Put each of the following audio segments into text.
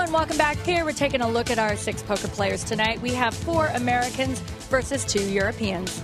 and welcome back here. We're taking a look at our 6 poker players tonight. We have 4 Americans versus 2 Europeans.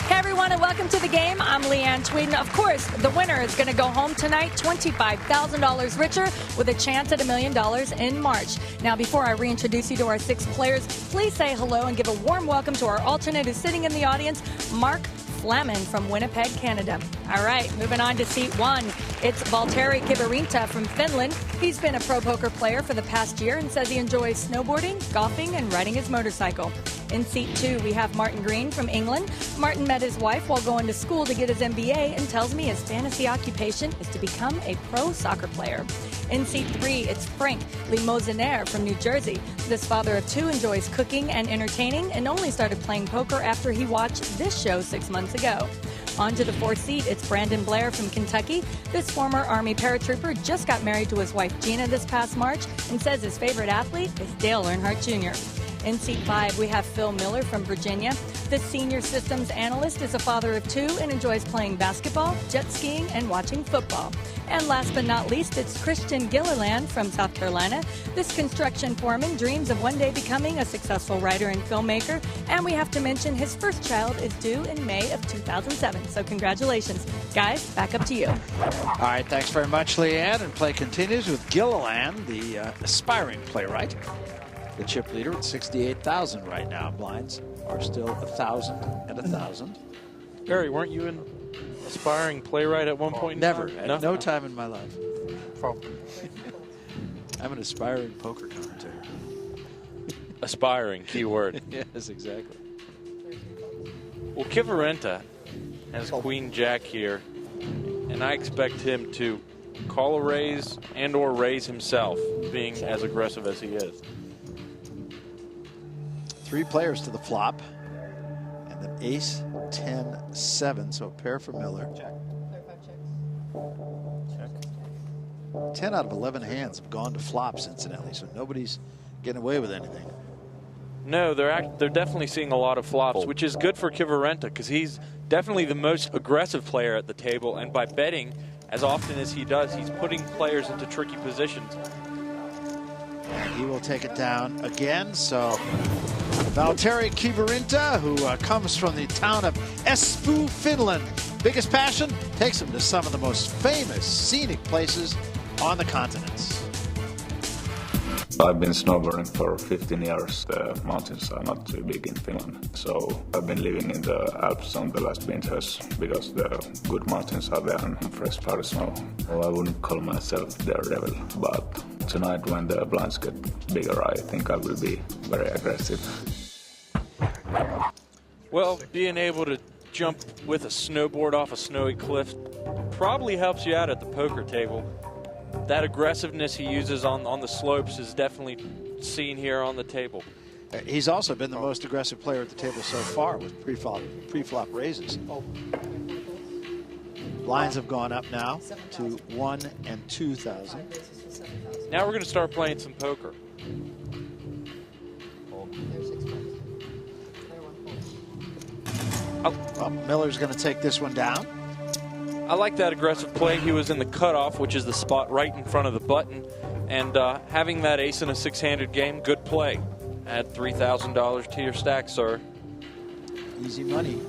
Hey everyone, and welcome to the game. I'm Leanne Tweeden. Of course, the winner is going to go home tonight $25,000 richer with a chance at $1 million in March. Now, before I reintroduce you to our 6 players, please say hello and give a warm welcome to our alternate who's sitting in the audience, Mark Flaman from Winnipeg, Canada. All right, moving on to seat 1. It's Valtteri Kivirinta from Finland. He's been a pro poker player for the past year and says he enjoys snowboarding, golfing, and riding his motorcycle. In seat 2, we have Martin Green from England. Martin met his wife while going to school to get his MBA and tells me his fantasy occupation is to become a pro soccer player. In seat 3, it's Frank Limousinère from New Jersey. This father of 2 enjoys cooking and entertaining and only started playing poker after he watched this show 6 months ago. On to the 4th seat, it's Brandon Blair from Kentucky. This former Army paratrooper just got married to his wife Gina this past March and says his favorite athlete is Dale Earnhardt Jr. In seat 5, we have Phil Miller from Virginia. This senior systems analyst is a father of 2 and enjoys playing basketball, jet skiing, and watching football. And last but not least, it's Christian Gilliland from South Carolina. This construction foreman dreams of one day becoming a successful writer and filmmaker. And we have to mention his first child is due in May of 2007. So congratulations. Guys, back up to you. All right, thanks very much, Leanne. And play continues with Gilliland, the aspiring playwright. The chip leader at 68,000 right now. Blinds are still 1,000 and 1,000. Barry, weren't you an aspiring playwright at one point? Never. At no time in my life. Probably. I'm an aspiring poker commentator. Aspiring, key word. Yes, exactly. Well, Kivirinta has Queen Jack here, and I expect him to call a raise and or raise himself, being as aggressive as he is. 3 players to the flop, and then ace, 10, 7, so a pair for Miller. Check. 10 out of 11 hands have gone to flops, incidentally, so nobody's getting away with anything. No, they're definitely seeing a lot of flops, which is good for Kivirinta because he's definitely the most aggressive player at the table, and by betting as often as he does, he's putting players into tricky positions. And he will take it down again, so Valtteri Kivirinta, who comes from the town of Espoo, Finland. Biggest passion takes him to some of the most famous scenic places on the continents. I've been snowboarding for 15 years. The mountains are not too big in Finland, so I've been living in the Alps on the last winters because the good mountains are there and fresh powder snow. Well, I wouldn't call myself daredevil, but tonight when the blinds get bigger, I think I will be very aggressive. Well, being able to jump with a snowboard off a snowy cliff probably helps you out at the poker table. That aggressiveness he uses on the slopes is definitely seen here on the table. He's also been the most aggressive player at the table so far with pre-flop raises. Blinds have gone up now to 1 and 2,000. Now we're going to start playing some poker. Well, Miller's going to take this one down. I like that aggressive play. He was in the cutoff, which is the spot right in front of the button. And having that ace in a 6-handed game, good play. Add $3,000 to your stack, sir. Easy money.